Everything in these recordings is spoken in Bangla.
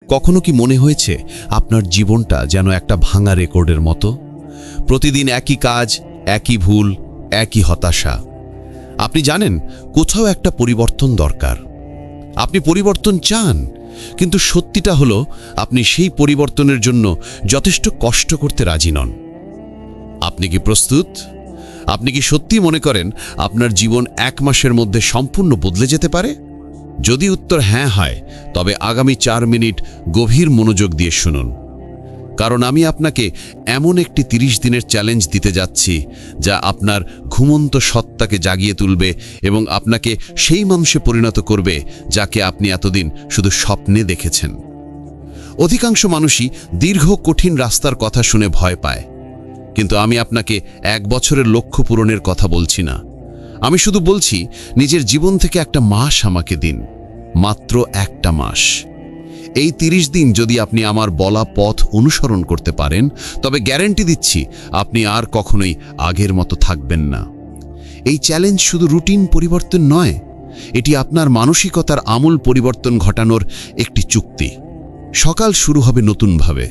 কখনো কি মনে হয়েছে আপনার জীবনটা যেন একটা ভাঙা রেকর্ডের মতো? প্রতিদিন একই কাজ, একই ভুল, একই হতাশা। আপনি জানেন কোথাও একটা পরিবর্তন দরকার। আপনি পরিবর্তন চান, কিন্তু সত্যিটা হলো আপনি সেই পরিবর্তনের জন্য যথেষ্ট কষ্ট করতে রাজি নন। আপনি কি প্রস্তুত? আপনি কি সত্যি মনে করেন আপনার জীবন 1 মাসের মধ্যে সম্পূর্ণ বদলে যেতে পারে? যদি উত্তর হ্যাঁ হয়, তবে আগামী 4 মিনিট গভীর মনোযোগ দিয়ে শুনুন। কারণ আমি আপনাকে এমন একটি 30 দিনের চ্যালেঞ্জ দিতে যাচ্ছি যা আপনার ঘুমন্ত সত্তাকে জাগিয়ে তুলবে এবং আপনাকে সেই মানুষে পরিণত করবে যাকে আপনি এতদিন শুধু স্বপ্নে দেখেছেন। অধিকাংশ মানুষই দীর্ঘ কঠিন রাস্তার কথা শুনে ভয় পায়, কিন্তু আমি আপনাকে 1 বছরের লক্ষ্য পূরণের কথা বলছি না। আমি শুধু বলছি, নিজের জীবন থেকে একটা মাস আমাকে দিন, মাত্র একটা মাস। এই 30 দিন যদি আপনি আমার বলা পথ অনুসরণ করতে পারেন, তবে গ্যারান্টি দিচ্ছি আপনি আর কখনোই আগের মতো থাকবেন না। এই চ্যালেঞ্জ শুধু রুটিন পরিবর্তন নয়, এটি আপনার মানসিকতার আমূল পরিবর্তন ঘটানোর একটি চুক্তি। সকাল শুরু হবে নতুনভাবে,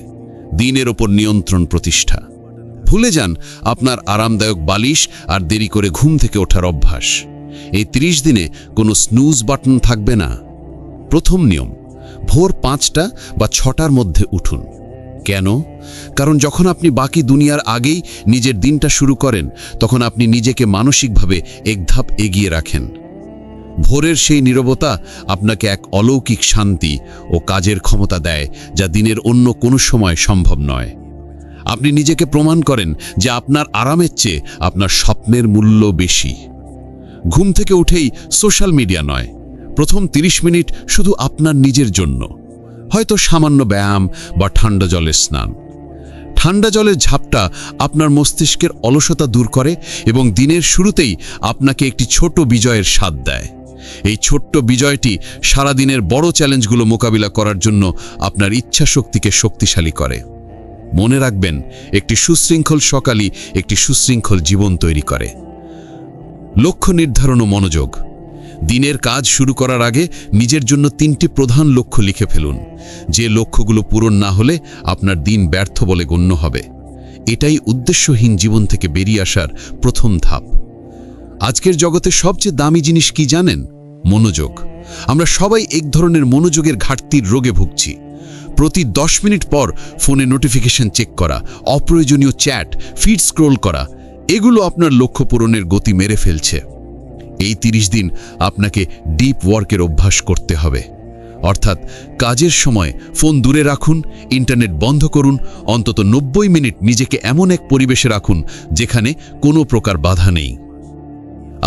দিনের ওপর নিয়ন্ত্রণ প্রতিষ্ঠা। ভুলে যান আপনার আরামদায়ক বালিশ আর দেরি করে ঘুম থেকে ওঠার অভ্যাস। এই 30 দিনে কোনো স্নুজ বাটন থাকবে না। প্রথম নিয়ম, ভোর 5টা বা 6টার মধ্যে উঠুন। কেন? কারণ যখন আপনি বাকি দুনিয়ার আগেই নিজের দিনটা শুরু করেন, তখন আপনি নিজেকে মানসিকভাবে এক ধাপ এগিয়ে রাখেন। ভোরের সেই নীরবতা আপনাকে এক অলৌকিক শান্তি ও কাজের ক্ষমতা দেয়, যা দিনের অন্য কোনো সময় সম্ভব নয়। আপনি নিজেকে প্রমাণ করেন যে আপনার আরামের চেয়ে আপনার স্বপ্নের মূল্য বেশি। ঘুম থেকে উঠেই সোশ্যাল মিডিয়া নয়, প্রথম 30 মিনিট শুধু আপনার নিজের জন্য। হয়তো সামান্য ব্যায়াম বা ঠান্ডা জলের স্নান। ঠান্ডা জলের ঝাপটা আপনার মস্তিষ্কের অলসতা দূর করে এবং দিনের শুরুতেই আপনাকে একটি ছোট বিজয়ের স্বাদ দেয়। এই ছোট্ট বিজয়টি সারাদিনের বড় চ্যালেঞ্জগুলো মোকাবিলা করার জন্য আপনার ইচ্ছাশক্তিকে শক্তিশালী করে। মনে রাখবেন, একটি সুশৃঙ্খল সকালই একটি সুশৃঙ্খল জীবন তৈরি করে। লক্ষ্য নির্ধারণ ও মনোযোগ। দিনের কাজ শুরু করার আগে নিজের জন্য 3টি প্রধান লক্ষ্য লিখে ফেলুন। যে লক্ষ্যগুলো পূরণ না হলে আপনার দিন ব্যর্থ বলে গণ্য হবে। এটাই উদ্দেশ্যহীন জীবন থেকে বেরিয়ে আসার প্রথম ধাপ। আজকের জগতে সবচেয়ে দামি জিনিস কি জানেন? মনোযোগ। আমরা সবাই এক ধরনের মনোযোগের ঘাটতির রোগে ভুগছি। প্রতি 10 মিনিট পর ফোনে নোটিফিকেশন চেক করা, অপ্রয়োজনীয় চ্যাট, ফিড স্ক্রোল করা, এগুলো আপনার লক্ষ্য পূরণের গতি মেরে ফেলছে। এই 30 দিন আপনাকে ডিপ ওয়ার্কের অভ্যাস করতে হবে। অর্থাৎ কাজের সময় ফোন দূরে রাখুন, ইন্টারনেট বন্ধ করুন, অন্তত 90 মিনিট নিজেকে এমন এক পরিবেশে রাখুন যেখানে কোনো প্রকার বাধা নেই।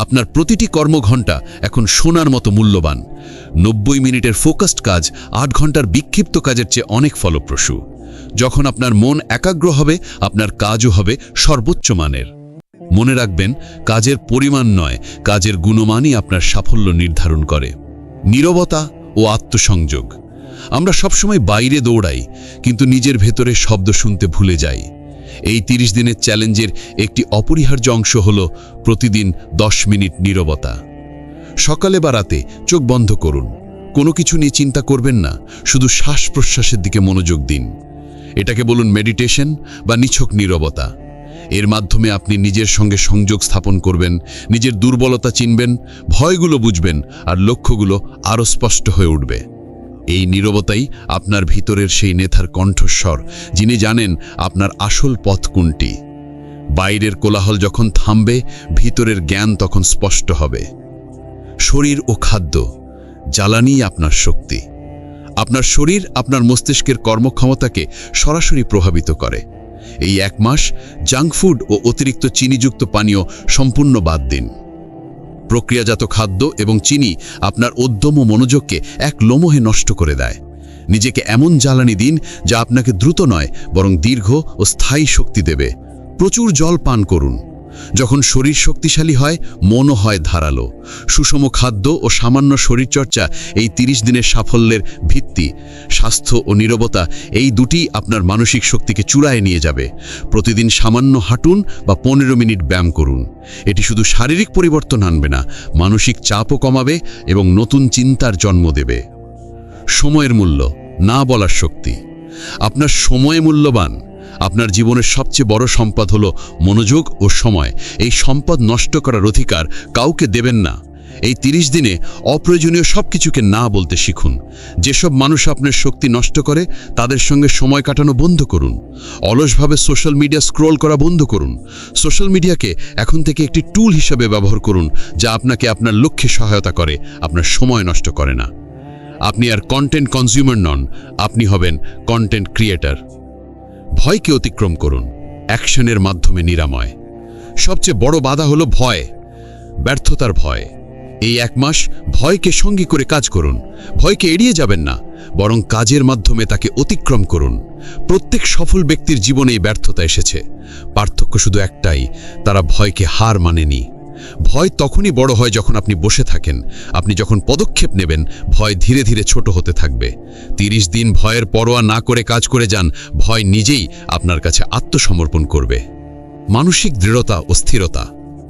আপনার প্রতিটি কর্মঘণ্টা এখন সোনার মতো মূল্যবান। 90 মিনিটের ফোকাসড কাজ 8 ঘন্টার বিক্ষিপ্ত কাজের চেয়ে অনেক ফলপ্রসূ। যখন আপনার মন একাগ্র হবে, আপনার কাজও হবে সর্বোচ্চ মানের। মনে রাখবেন, কাজের পরিমাণ নয়, কাজের গুণমানই আপনার সাফল্য নির্ধারণ করে। নীরবতা ও আত্মসংযোগ। আমরা সবসময় বাইরে দৌড়াই, কিন্তু নিজের ভেতরে শব্দ শুনতে ভুলে যাই। এই 30 দিনের চ্যালেঞ্জের একটি অপরিহার্য অংশ হল প্রতিদিন 10 মিনিট নীরবতা। সকালে বা রাতে চোখ বন্ধ করুন, কোনো কিছু নিয়ে চিন্তা করবেন না, শুধু শ্বাস প্রশ্বাসের দিকে মনোযোগ দিন। এটাকে বলুন মেডিটেশন বা নিছক নীরবতা। এর মাধ্যমে আপনি নিজের সঙ্গে সংযোগ স্থাপন করবেন, নিজের দুর্বলতা চিনবেন, ভয়গুলো বুঝবেন, আর লক্ষ্যগুলো আরও স্পষ্ট হয়ে উঠবে। এই নীরবতাই আপনার ভিতরের সেই নেতার কণ্ঠস্বর, যিনি জানেন আপনার আসল পথ কোনটি। বাইরের কোলাহল যখন থামবে, ভিতরের জ্ঞান তখন স্পষ্ট হবে। শরীর ও খাদ্য। জ্বালানি আপনার শক্তি। আপনার শরীর আপনার মস্তিষ্কের কর্মক্ষমতাকে সরাসরি প্রভাবিত করে। এই 1 মাস জাঙ্ক ফুড ও অতিরিক্ত চিনিযুক্ত পানীয় সম্পূর্ণ বাদ দিন। প্রক্রিয়াজাত খাদ্য এবং চিনি আপনার উদ্যম ও মনোযোগকে এক লম্হে নষ্ট করে দেয়। নিজেকে এমন জ্বালানি দিন যা আপনাকে দ্রুত নয়, বরং দীর্ঘ ও স্থায়ী শক্তি দেবে। প্রচুর জল পান করুন। যখন শরীর শক্তিশালী হয়, মনও হয় ধারালো। সুষম খাদ্য ও সামান্য শরীরচর্চা এই 30 দিনের সাফল্যের ভিত্তি। স্বাস্থ্য ও নীরবতা, এই দুটি আপনার মানসিক শক্তিকে চূড়ায় নিয়ে যাবে। প্রতিদিন সামান্য হাঁটুন বা 15 মিনিট ব্যায়াম করুন। এটি শুধু শারীরিক পরিবর্তন আনবে না, মানসিক চাপও কমাবে এবং নতুন চিন্তার জন্ম দেবে। সময়ের মূল্য। না বলার শক্তি। আপনার সময় মূল্যবান। আপনার জীবনের সবচেয়ে বড় সম্পদ হলো মনোযোগ ও সময়। এই সম্পদ নষ্ট করার অধিকার কাউকে দেবেন না। এই 30 দিনে অপ্রয়োজনীয় সবকিছুকে না বলতে শিখুন। যেসব মানুষ আপনার শক্তি নষ্ট করে তাদের সঙ্গে সময় কাটানো বন্ধ করুন। অলসভাবে সোশ্যাল মিডিয়া স্ক্রল করা বন্ধ করুন। সোশ্যাল মিডিয়াকে এখন থেকে একটি টুল হিসেবে ব্যবহার করুন, যা আপনাকে আপনার লক্ষ্যে সহায়তা করে, আপনার সময় নষ্ট করে না। আপনি আর কন্টেন্ট কনজিউমার নন, আপনি হবেন কন্টেন্ট ক্রিয়েটর। ভয়কে অতিক্রম করুন, অ্যাকশনের মাধ্যমে নিরাময়। সবচেয়ে বড় বাধা হলো ভয়, ব্যর্থতার ভয়। এই 1 মাস ভয়কে সঙ্গী করে কাজ করুন। ভয়কে এড়িয়ে যাবেন না, বরং কাজের মাধ্যমে তাকে অতিক্রম করুন। প্রত্যেক সফল ব্যক্তির জীবনে এই ব্যর্থতা এসেছে। পার্থক্য শুধু একটাই, তারা ভয়কে হার মানেনি। ভয় তখনই বড় হয় যখন আপনি বসে থাকেন। আপনি যখন পদক্ষেপ নেবেন, ভয় ধীরে ধীরে ছোট হতে থাকবে। 30 দিন ভয়ের পরোয়া না করে কাজ করে যান, ভয় নিজেই আপনার কাছে আত্মসমর্পণ করবে। মানসিক দৃঢ়তা ও স্থিরতা।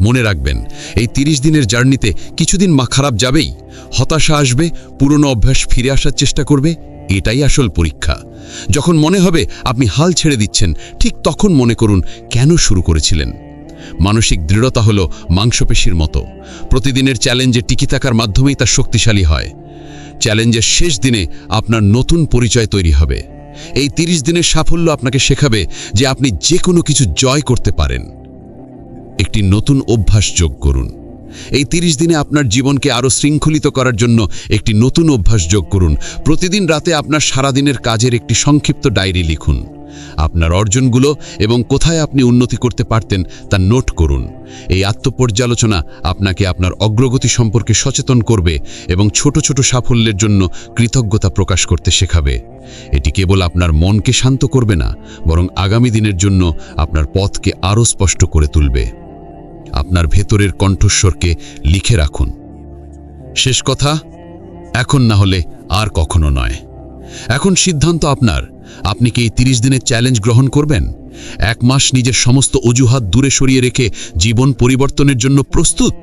মনে রাখবেন, এই 30 দিনের জার্নিতে কিছুদিন খারাপ যাবেই। হতাশা আসবে, পুরনো অভ্যাস ফিরে আসার চেষ্টা করবে। এটাই আসল পরীক্ষা। যখন মনে হবে আপনি হাল ছেড়ে দিচ্ছেন, ঠিক তখন মনে করুন কেন শুরু করেছিলেন। মানসিক দৃঢ়তা হলো মাংসপেশির মতো। প্রতিদিনের চ্যালেঞ্জে টিকে থাকার মাধ্যমেই তা শক্তিশালী হয়। চ্যালেঞ্জের শেষ দিনে আপনার নতুন পরিচয় তৈরি হবে। এই 30 দিনের সাফল্য আপনাকে শেখাবে যে আপনি যে কোনো কিছু জয় করতে পারেন। একটি নতুন অভ্যাস যোগ করুন। এই 30 দিনে আপনার জীবনকে আরও শৃঙ্খলিত করার জন্য একটি নতুন অভ্যাস যোগ করুন। প্রতিদিন রাতে আপনার সারাদিনের কাজের একটি সংক্ষিপ্ত ডায়েরি লিখুন। আপনার অর্জনগুলো এবং কোথায় আপনি উন্নতি করতে পারতেন তা নোট করুন। এই আত্মপর্যালোচনা আপনাকে আপনার অগ্রগতি সম্পর্কে সচেতন করবে এবং ছোট ছোট সাফল্যের জন্য কৃতজ্ঞতা প্রকাশ করতে শেখাবে। এটি কেবল আপনার মনকে শান্ত করবে না, বরং আগামী দিনের জন্য আপনার পথকে আরও স্পষ্ট করে তুলবে। আপনার ভেতরের কণ্ঠস্বরকে লিখে রাখুন। শেষ কথা, এখন না হলে আর কখনো নয়। এখন সিদ্ধান্ত আপনার। আপনি কি এই 30 দিনের চ্যালেঞ্জ গ্রহণ করবেন? 1 মাস নিজের সমস্ত অজুহাত দূরে সরিয়ে রেখে জীবন পরিবর্তনের জন্য প্রস্তুত?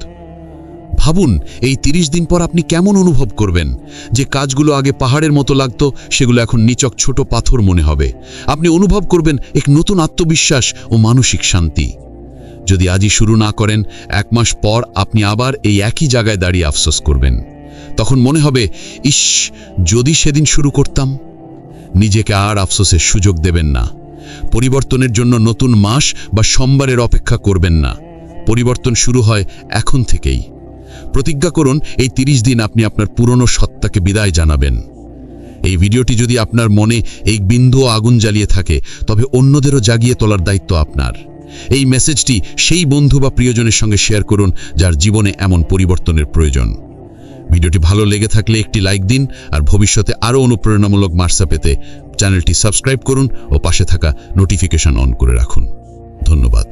ভাবুন, এই 30 দিন পর আপনি কেমন অনুভব করবেন। যে কাজগুলো আগে পাহাড়ের মতো লাগতো, সেগুলো এখন নিচক ছোট পাথর মনে হবে। আপনি অনুভব করবেন এক নতুন আত্মবিশ্বাস ও মানসিক শান্তি। যদি আজই শুরু না করেন, 1 মাস পর আপনি আবার এই একই জায়গায় দাঁড়িয়ে আফসোস করবেন। তখন মনে হবে, ইস, যদি সেদিন শুরু করতাম। নিজেকে আর আফসোসের সুযোগ দেবেন না। পরিবর্তনের জন্য নতুন মাস বা সোমবারের অপেক্ষা করবেন না। পরিবর্তন শুরু হয় এখন থেকেই। প্রতিজ্ঞা করুন, এই 30 দিন আপনি আপনার পুরনো সত্তাকে বিদায় জানাবেন। এই ভিডিওটি যদি আপনার মনে এক বিন্দু আগুন জ্বালিয়ে থাকে, তবে অন্যদেরও জাগিয়ে তোলার দায়িত্ব আপনার। এই মেসেজটি সেই বন্ধু বা প্রিয়জনের সঙ্গে শেয়ার করুন যার জীবনে এমন পরিবর্তনের প্রয়োজন। ভিডিওটি ভালো লেগে থাকলে একটি লাইক দিন, আর ভবিষ্যতে আরও অনুপ্রেরণামূলক বার্তা পেতে চ্যানেলটি সাবস্ক্রাইব করুন ও পাশে থাকা নোটিফিকেশন অন করে রাখুন। ধন্যবাদ।